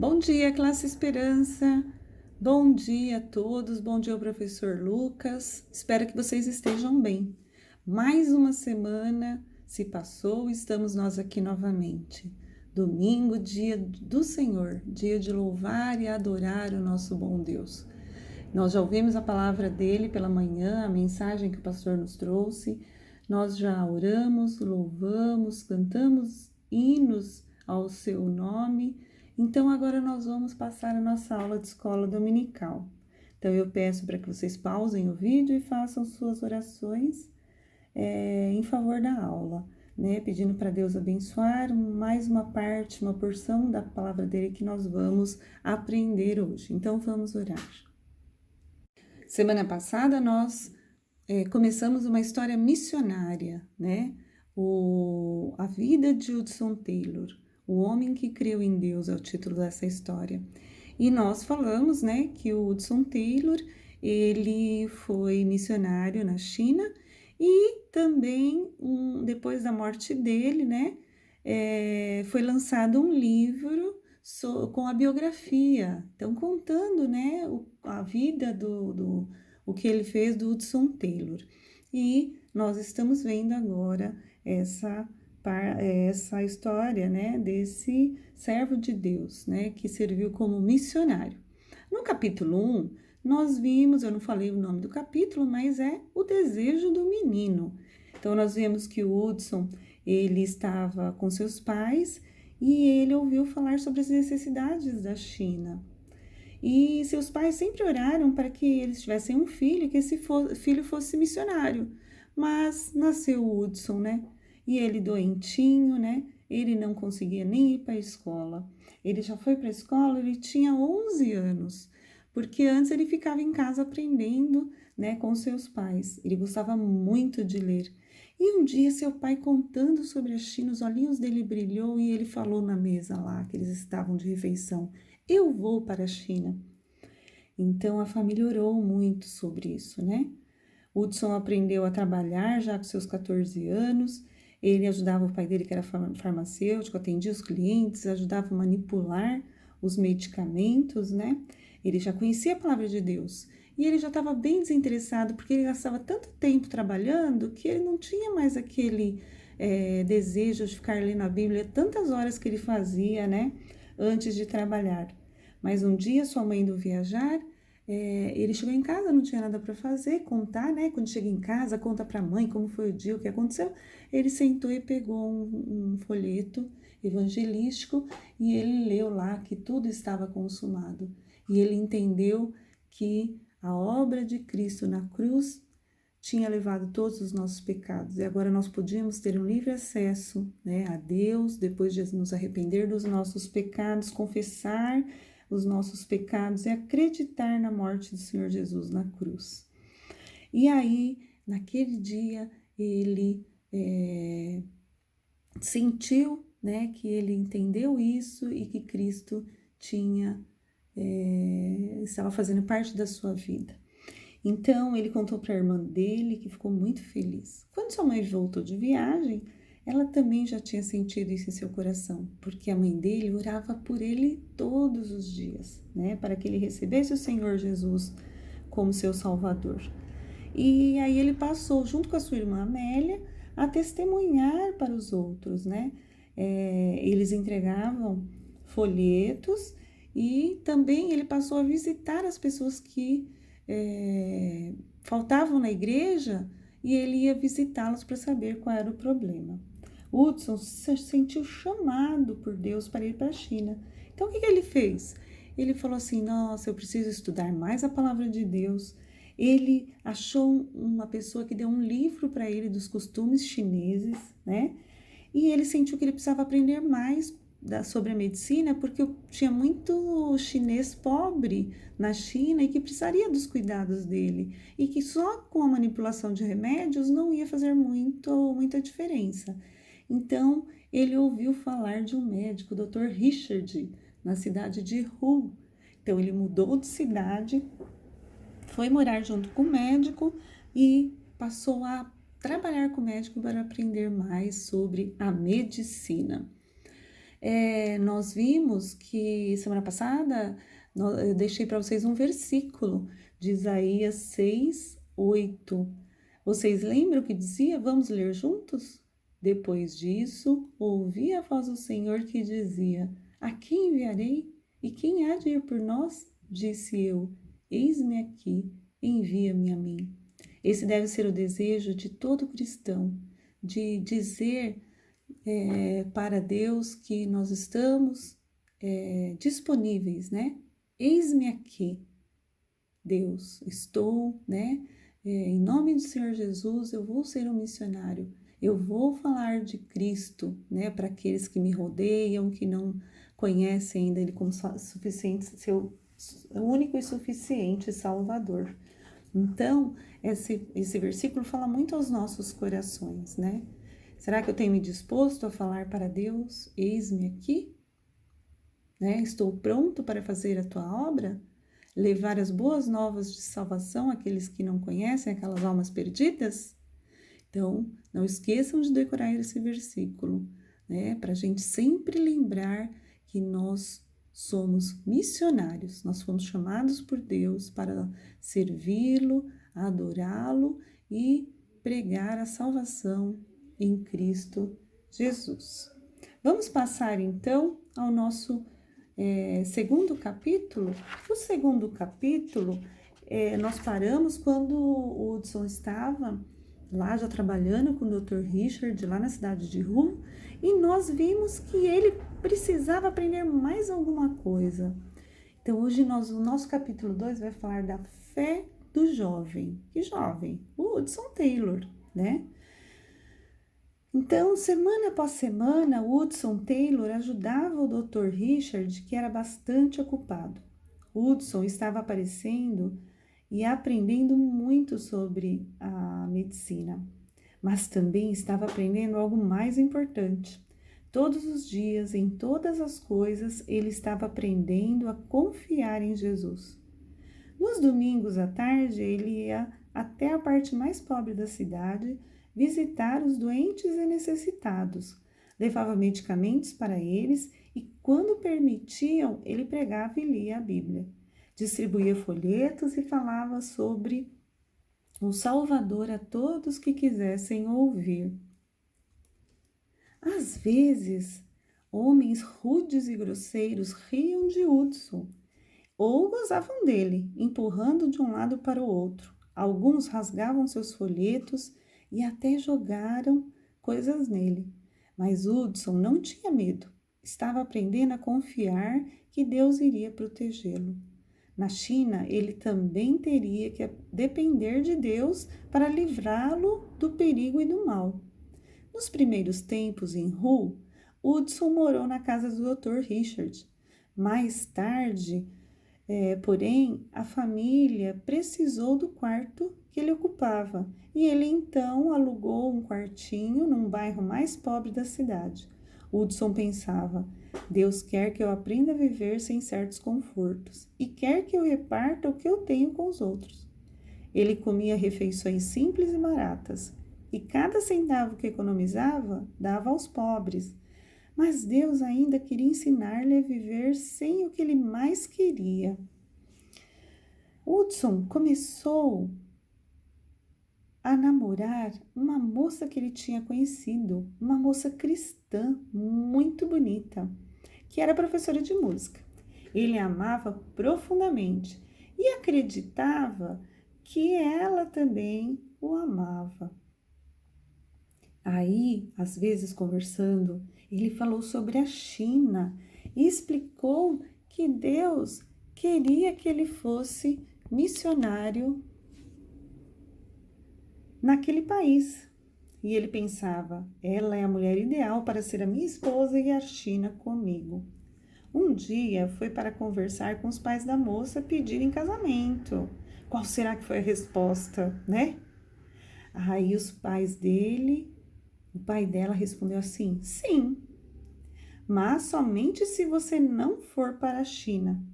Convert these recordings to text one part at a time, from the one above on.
Bom dia, classe Esperança. Bom dia a todos. Bom dia ao professor Lucas. Espero que vocês estejam bem. Mais uma semana se passou e estamos nós aqui novamente. Domingo, dia do Senhor, dia de louvar e adorar o nosso bom Deus. Nós já ouvimos a palavra dele pela manhã, a mensagem que o pastor nos trouxe. Nós já oramos, louvamos, cantamos hinos ao seu nome. Então, agora nós vamos passar a nossa aula de escola dominical. Então, eu peço para que vocês pausem o vídeo e façam suas orações em favor da aula, né? Pedindo para Deus abençoar mais uma parte, uma porção da palavra dele que nós vamos aprender hoje. Então, vamos orar. Semana passada, nós começamos uma história missionária, né? A vida de Hudson Taylor. O Homem que Creu em Deus é o título dessa história. E nós falamos, né, que o Hudson Taylor, ele foi missionário na China e também, depois da morte dele, né, foi lançado um livro com a biografia, então contando, né, a vida o que ele fez do Hudson Taylor. E nós estamos vendo agora essa história, né, desse servo de Deus, né, que serviu como missionário. No capítulo 1, nós vimos, eu não falei o nome do capítulo, mas é o desejo do menino. Então, nós vemos que o Hudson, ele estava com seus pais e ele ouviu falar sobre as necessidades da China. E seus pais sempre oraram para que eles tivessem um filho, que esse filho fosse missionário. Mas nasceu o Hudson, né? E ele doentinho, né? Ele não conseguia nem ir para a escola. Ele já foi para a escola, ele tinha 11 anos, porque antes ele ficava em casa aprendendo, né, com seus pais. Ele gostava muito de ler. E um dia seu pai contando sobre a China, os olhinhos dele brilhou e ele falou na mesa lá, que eles estavam de refeição: eu vou para a China. Então a família orou muito sobre isso, né? Hudson aprendeu a trabalhar já com seus 14 anos. Ele ajudava o pai dele, que era farmacêutico, atendia os clientes, ajudava a manipular os medicamentos, né? Ele já conhecia a palavra de Deus e ele já estava bem desinteressado, porque ele gastava tanto tempo trabalhando que ele não tinha mais aquele desejo de ficar lendo a Bíblia tantas horas que ele fazia, né? Antes de trabalhar. Mas um dia sua mãe indo viajar, ele chegou em casa, não tinha nada para fazer, contar, né? Quando chega em casa, conta para a mãe como foi o dia, o que aconteceu. Ele sentou e pegou um folheto evangelístico e ele leu lá que tudo estava consumado. E ele entendeu que a obra de Cristo na cruz tinha levado todos os nossos pecados e agora nós podíamos ter um livre acesso, né, a Deus, depois de nos arrepender dos nossos pecados, confessar os nossos pecados e acreditar na morte do Senhor Jesus na cruz. E aí, naquele dia, ele sentiu, né, que ele entendeu isso e que Cristo estava fazendo parte da sua vida. Então, ele contou para a irmã dele, que ficou muito feliz. Quando sua mãe voltou de viagem, ela também já tinha sentido isso em seu coração, porque a mãe dele orava por ele todos os dias, né, para que ele recebesse o Senhor Jesus como seu Salvador. E aí ele passou, junto com a sua irmã Amélia, a testemunhar para os outros, né? Eles entregavam folhetos e também ele passou a visitar as pessoas que faltavam na igreja e ele ia visitá-los para saber qual era o problema. Hudson se sentiu chamado por Deus para ir para a China. Então, o que ele fez? Ele falou assim: nossa, eu preciso estudar mais a palavra de Deus. Ele achou uma pessoa que deu um livro para ele dos costumes chineses, né? E ele sentiu que ele precisava aprender mais sobre a medicina, porque tinha muito chinês pobre na China e que precisaria dos cuidados dele. E que só com a manipulação de remédios não ia fazer muita diferença. Então, ele ouviu falar de um médico, o Dr. Richard, na cidade de Hu. Então, ele mudou de cidade, foi morar junto com o médico e passou a trabalhar com o médico para aprender mais sobre a medicina. Nós vimos que semana passada eu deixei para vocês um versículo de Isaías 6:8. Vocês lembram o que dizia? Vamos ler juntos? Depois disso, ouvi a voz do Senhor que dizia: A quem enviarei? E quem há de ir por nós? Disse eu: Eis-me aqui, envia-me a mim. Esse deve ser o desejo de todo cristão, de dizer para Deus que nós estamos disponíveis, né? Eis-me aqui, Deus, estou, né? Em nome do Senhor Jesus, eu vou ser um missionário. Eu vou falar de Cristo, né? Para aqueles que me rodeiam, que não conhecem ainda Ele como suficiente, seu único e suficiente Salvador. Então, esse versículo fala muito aos nossos corações, né? Será que eu tenho me disposto a falar para Deus? Eis-me aqui, né? Estou pronto para fazer a tua obra? Levar as boas novas de salvação àqueles que não conhecem, aquelas almas perdidas? Então, não esqueçam de decorar esse versículo, né? Para a gente sempre lembrar que nós somos missionários, nós fomos chamados por Deus para servi-lo, adorá-lo e pregar a salvação em Cristo Jesus. Vamos passar então ao nosso segundo capítulo. O segundo capítulo, nós paramos quando o Hudson estava lá já trabalhando com o Dr. Richard, lá na cidade de Hull, e nós vimos que ele precisava aprender mais alguma coisa. Então, hoje, o nosso capítulo 2 vai falar da fé do jovem. Que jovem? O Hudson Taylor, né? Então, semana após semana, Hudson Taylor ajudava o Dr. Richard, que era bastante ocupado. Hudson estava aparecendo e aprendendo muito sobre a medicina, mas também estava aprendendo algo mais importante. Todos os dias, em todas as coisas, ele estava aprendendo a confiar em Jesus. Nos domingos à tarde, ele ia até a parte mais pobre da cidade visitar os doentes e necessitados, levava medicamentos para eles e, quando permitiam, ele pregava e lia a Bíblia. Distribuía folhetos e falava sobre o Salvador a todos que quisessem ouvir. Às vezes, homens rudes e grosseiros riam de Hudson ou gozavam dele, empurrando de um lado para o outro. Alguns rasgavam seus folhetos e até jogaram coisas nele. Mas Hudson não tinha medo. Estava aprendendo a confiar que Deus iria protegê-lo. Na China, ele também teria que depender de Deus para livrá-lo do perigo e do mal. Nos primeiros tempos em Hull, Hudson morou na casa do Dr. Richard. Mais tarde, porém, a família precisou do quarto que ele ocupava e ele então alugou um quartinho num bairro mais pobre da cidade. Hudson pensava: Deus quer que eu aprenda a viver sem certos confortos e quer que eu reparta o que eu tenho com os outros. Ele comia refeições simples e baratas e cada centavo que economizava dava aos pobres. Mas Deus ainda queria ensinar-lhe a viver sem o que ele mais queria. Hudson começou a namorar uma moça que ele tinha conhecido, uma moça cristã muito bonita, que era professora de música. Ele a amava profundamente e acreditava que ela também o amava. Aí, às vezes conversando, ele falou sobre a China e explicou que Deus queria que ele fosse missionário naquele país. E ele pensava: ela é a mulher ideal para ser a minha esposa e a China comigo. Um dia foi para conversar com os pais da moça pedirem casamento. Qual será que foi a resposta, né? Aí o pai dela respondeu assim: sim, mas somente se você não for para a China.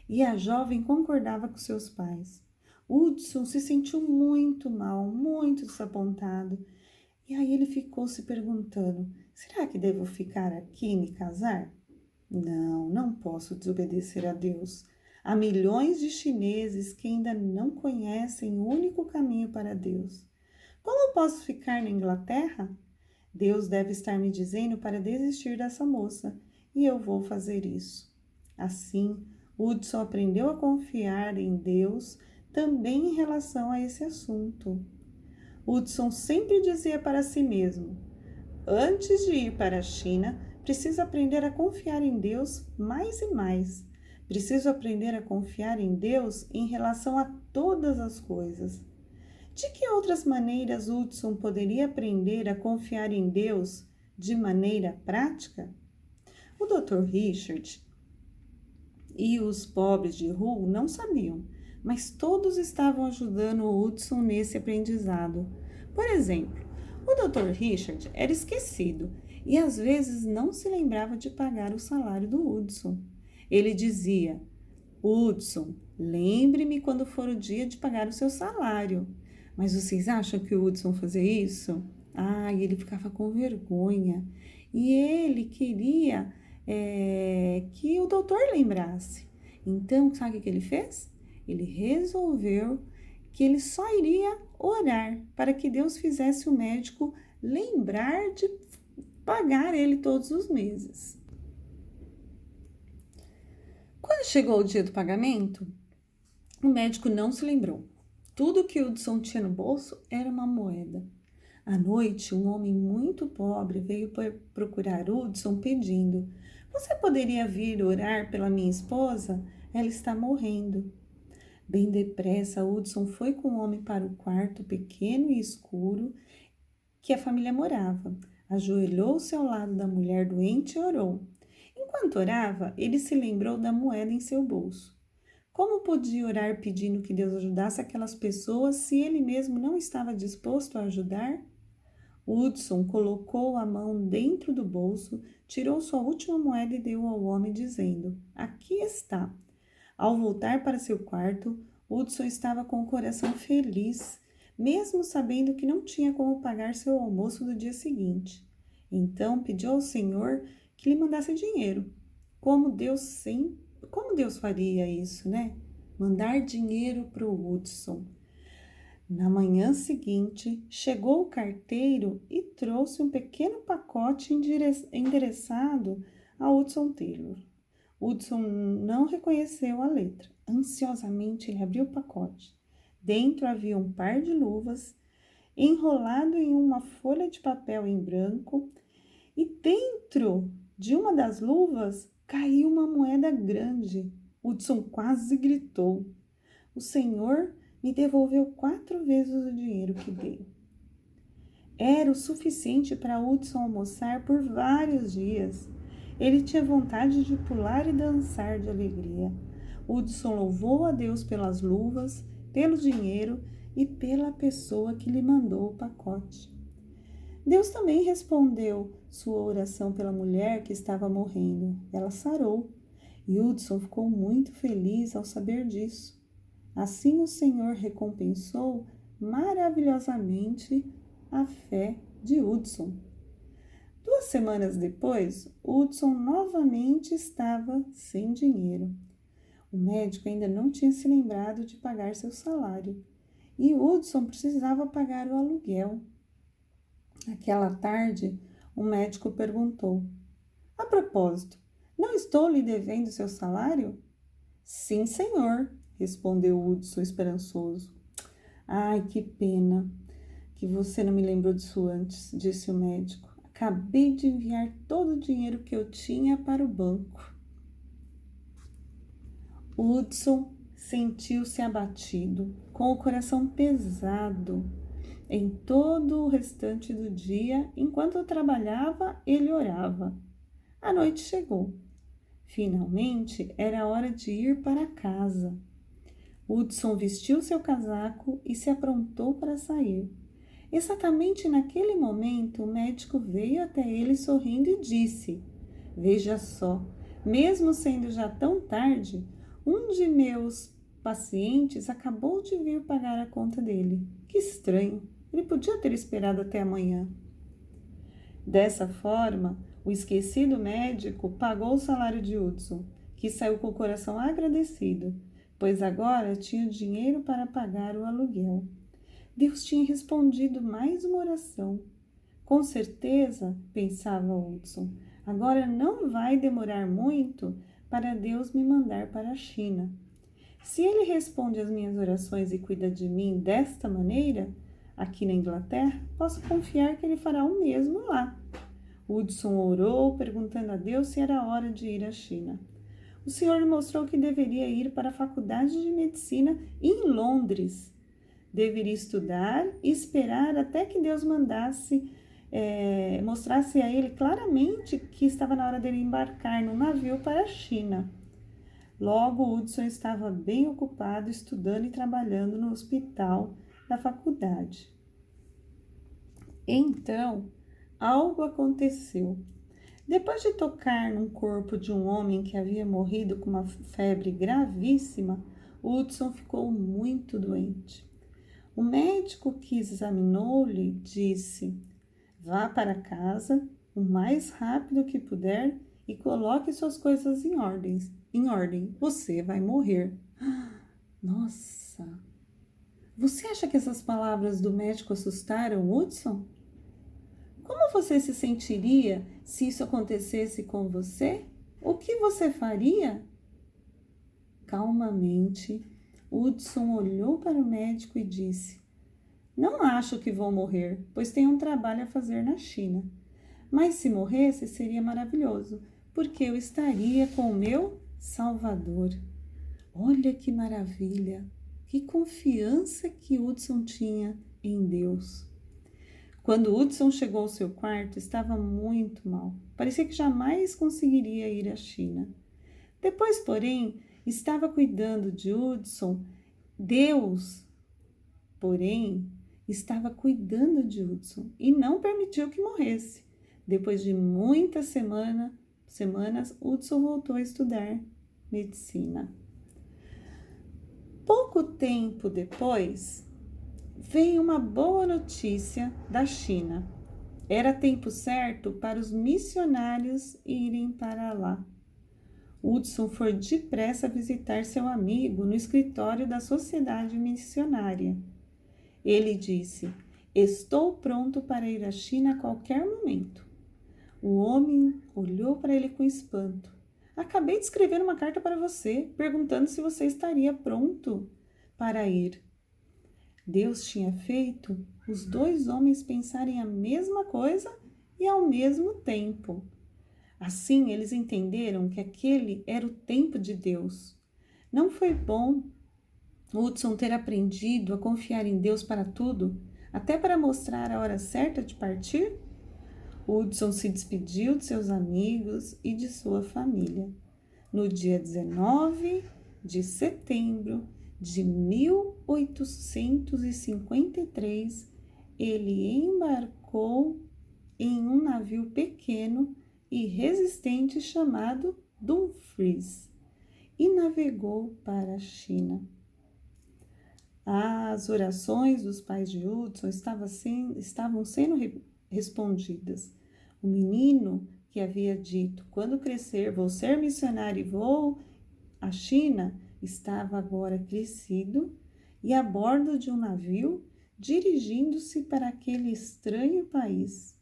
E a jovem concordava com seus pais. Hudson se sentiu muito mal, muito desapontado. E aí ele ficou se perguntando: Será que devo ficar aqui e me casar? Não, não posso desobedecer a Deus. Há milhões de chineses que ainda não conhecem o único caminho para Deus. Como eu posso ficar na Inglaterra? Deus deve estar me dizendo para desistir dessa moça, e eu vou fazer isso. Assim, Hudson aprendeu a confiar em Deus também em relação a esse assunto. Hudson sempre dizia para si mesmo: antes de ir para a China, preciso aprender a confiar em Deus mais e mais. Preciso aprender a confiar em Deus em relação a todas as coisas. De que outras maneiras Hudson poderia aprender a confiar em Deus de maneira prática? O Dr. Richard e os pobres de Hull não sabiam, mas todos estavam ajudando o Hudson nesse aprendizado. Por exemplo, o Dr. Richard era esquecido e às vezes não se lembrava de pagar o salário do Hudson. Ele dizia: Hudson, lembre-me quando for o dia de pagar o seu salário. Mas vocês acham que o Hudson fazia isso? Ele ficava com vergonha e ele queria que o doutor lembrasse. Então, sabe o que ele fez? Ele resolveu que ele só iria orar para que Deus fizesse o médico lembrar de pagar ele todos os meses. Quando chegou o dia do pagamento, o médico não se lembrou. Tudo que Hudson tinha no bolso era uma moeda. À noite, um homem muito pobre veio procurar Hudson pedindo: você poderia vir orar pela minha esposa? Ela está morrendo. Bem depressa, Hudson foi com o homem para o quarto pequeno e escuro que a família morava. Ajoelhou-se ao lado da mulher doente e orou. Enquanto orava, ele se lembrou da moeda em seu bolso. Como podia orar pedindo que Deus ajudasse aquelas pessoas se ele mesmo não estava disposto a ajudar? Hudson colocou a mão dentro do bolso, tirou sua última moeda e deu ao homem, dizendo: aqui está. Ao voltar para seu quarto, Hudson estava com o coração feliz, mesmo sabendo que não tinha como pagar seu almoço do dia seguinte. Então pediu ao Senhor que lhe mandasse dinheiro. Como Deus faria isso, né? Mandar dinheiro para o Hudson. Na manhã seguinte, chegou o carteiro e trouxe um pequeno pacote endereçado a Hudson Taylor. Hudson não reconheceu a letra. Ansiosamente, ele abriu o pacote. Dentro havia um par de luvas, enrolado em uma folha de papel em branco, e dentro de uma das luvas caiu uma moeda grande. Hudson quase gritou. O Senhor me devolveu 4 vezes o dinheiro que dei. Era o suficiente para Hudson almoçar por vários dias. Ele tinha vontade de pular e dançar de alegria. Hudson louvou a Deus pelas luvas, pelo dinheiro e pela pessoa que lhe mandou o pacote. Deus também respondeu sua oração pela mulher que estava morrendo. Ela sarou, e Hudson ficou muito feliz ao saber disso. Assim o Senhor recompensou maravilhosamente a fé de Hudson. 2 semanas depois, Hudson novamente estava sem dinheiro. O médico ainda não tinha se lembrado de pagar seu salário e Hudson precisava pagar o aluguel. Naquela tarde, o médico perguntou: a propósito, não estou lhe devendo seu salário? Sim, senhor, respondeu Hudson esperançoso. Ai, que pena que você não me lembrou disso antes, disse o médico. Acabei de enviar todo o dinheiro que eu tinha para o banco. Hudson sentiu-se abatido, com o coração pesado. Em todo o restante do dia, enquanto trabalhava, ele orava. A noite chegou. Finalmente, era hora de ir para casa. Hudson vestiu seu casaco e se aprontou para sair. Exatamente naquele momento, o médico veio até ele sorrindo e disse: veja só, mesmo sendo já tão tarde, um de meus pacientes acabou de vir pagar a conta dele. Que estranho, ele podia ter esperado até amanhã. Dessa forma, o esquecido médico pagou o salário de Hudson, que saiu com o coração agradecido, pois agora tinha dinheiro para pagar o aluguel. Deus tinha respondido mais uma oração. Com certeza, pensava Hudson, agora não vai demorar muito para Deus me mandar para a China. Se ele responde às minhas orações e cuida de mim desta maneira, aqui na Inglaterra, posso confiar que ele fará o mesmo lá. Hudson orou, perguntando a Deus se era hora de ir à China. O Senhor lhe mostrou que deveria ir para a Faculdade de Medicina em Londres. Deveria estudar e esperar até que Deus mostrasse a ele claramente que estava na hora dele embarcar no navio para a China. Logo, Hudson estava bem ocupado estudando e trabalhando no hospital da faculdade. Então, algo aconteceu. Depois de tocar no corpo de um homem que havia morrido com uma febre gravíssima, Hudson ficou muito doente. O médico que examinou-lhe disse: "Vá para casa o mais rápido que puder e coloque suas coisas em ordem. Você vai morrer." Nossa! Você acha que essas palavras do médico assustaram Hudson? Como você se sentiria se isso acontecesse com você? O que você faria? Calmamente, Hudson olhou para o médico e disse: "Não acho que vou morrer, pois tenho um trabalho a fazer na China. Mas se morresse seria maravilhoso, porque eu estaria com o meu Salvador." Olha que maravilha! Que confiança que Hudson tinha em Deus. Quando Hudson chegou ao seu quarto, estava muito mal. Parecia que jamais conseguiria ir à China. Depois, porém, estava cuidando de Hudson. Deus, porém, estava cuidando de Hudson e não permitiu que morresse. Depois de muitas semanas, Hudson voltou a estudar medicina. Pouco tempo depois, veio uma boa notícia da China. Era tempo certo para os missionários irem para lá. Hudson foi depressa visitar seu amigo no escritório da Sociedade Missionária. Ele disse: "Estou pronto para ir à China a qualquer momento." O homem olhou para ele com espanto. "Acabei de escrever uma carta para você, perguntando se você estaria pronto para ir." Deus tinha feito os dois homens pensarem a mesma coisa e ao mesmo tempo. Assim, eles entenderam que aquele era o tempo de Deus. Não foi bom Hudson ter aprendido a confiar em Deus para tudo, até para mostrar a hora certa de partir? Hudson se despediu de seus amigos e de sua família. No dia 19 de setembro de 1853, ele embarcou em um navio pequeno e resistente chamado Dumfries e navegou para a China. As orações dos pais de Hudson estavam sendo respondidas. O menino que havia dito: "Quando crescer, vou ser missionário e vou à China", estava agora crescido e a bordo de um navio, dirigindo-se para aquele estranho país.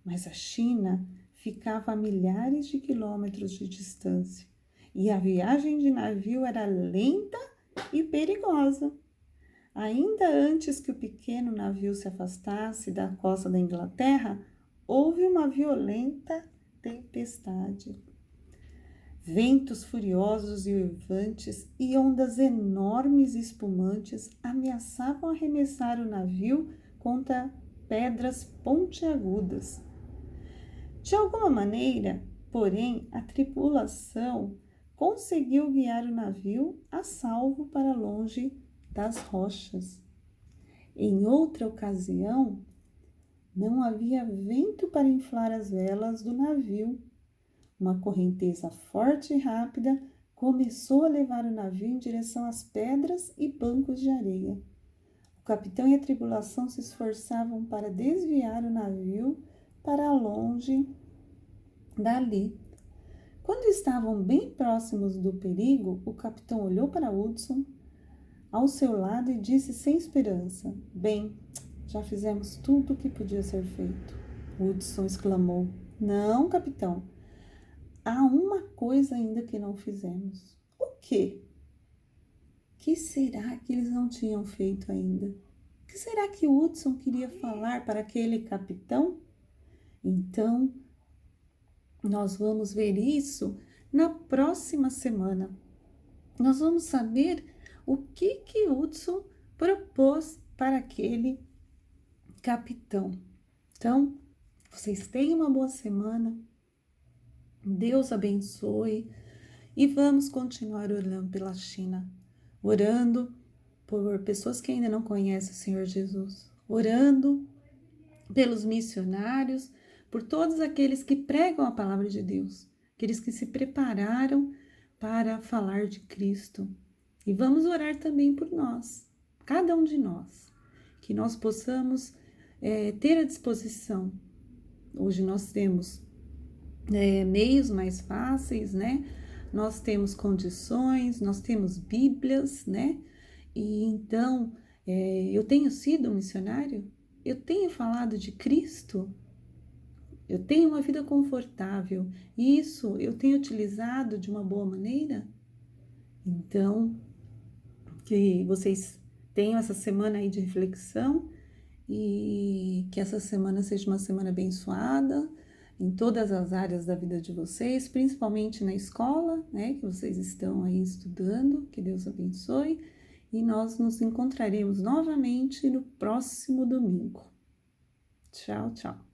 Mas a China ficava a milhares de quilômetros de distância e a viagem de navio era lenta e perigosa. Ainda antes que o pequeno navio se afastasse da costa da Inglaterra, houve uma violenta tempestade. Ventos furiosos e uivantes e ondas enormes e espumantes ameaçavam arremessar o navio contra pedras pontiagudas. De alguma maneira, porém, a tripulação conseguiu guiar o navio a salvo para longe das rochas. Em outra ocasião, não havia vento para inflar as velas do navio. Uma correnteza forte e rápida começou a levar o navio em direção às pedras e bancos de areia. O capitão e a tripulação se esforçavam para desviar o navio para longe dali. Quando estavam bem próximos do perigo, o capitão olhou para Hudson ao seu lado e disse sem esperança: Bem, já fizemos tudo o que podia ser feito. Hudson exclamou: Não, capitão, há uma coisa ainda que não fizemos. O quê? Que será que eles não tinham feito ainda? O que será que Hudson queria falar para aquele capitão? Então, nós vamos ver isso na próxima semana. Nós vamos saber o que Hudson propôs para aquele capitão. Então, vocês tenham uma boa semana. Deus abençoe e vamos continuar orando pela China, orando por pessoas que ainda não conhecem o Senhor Jesus, orando pelos missionários, por todos aqueles que pregam a palavra de Deus, aqueles que se prepararam para falar de Cristo. E vamos orar também por nós, cada um de nós, que nós possamos ter à disposição. Hoje nós temos meios mais fáceis, né? Nós temos condições, nós temos Bíblias, né? E então, eu tenho sido um missionário, eu tenho falado de Cristo, eu tenho uma vida confortável, isso eu tenho utilizado de uma boa maneira? Então, que vocês tenham essa semana aí de reflexão e que essa semana seja uma semana abençoada em todas as áreas da vida de vocês, principalmente na escola, né, que vocês estão aí estudando, que Deus abençoe, e nós nos encontraremos novamente no próximo domingo. Tchau, tchau.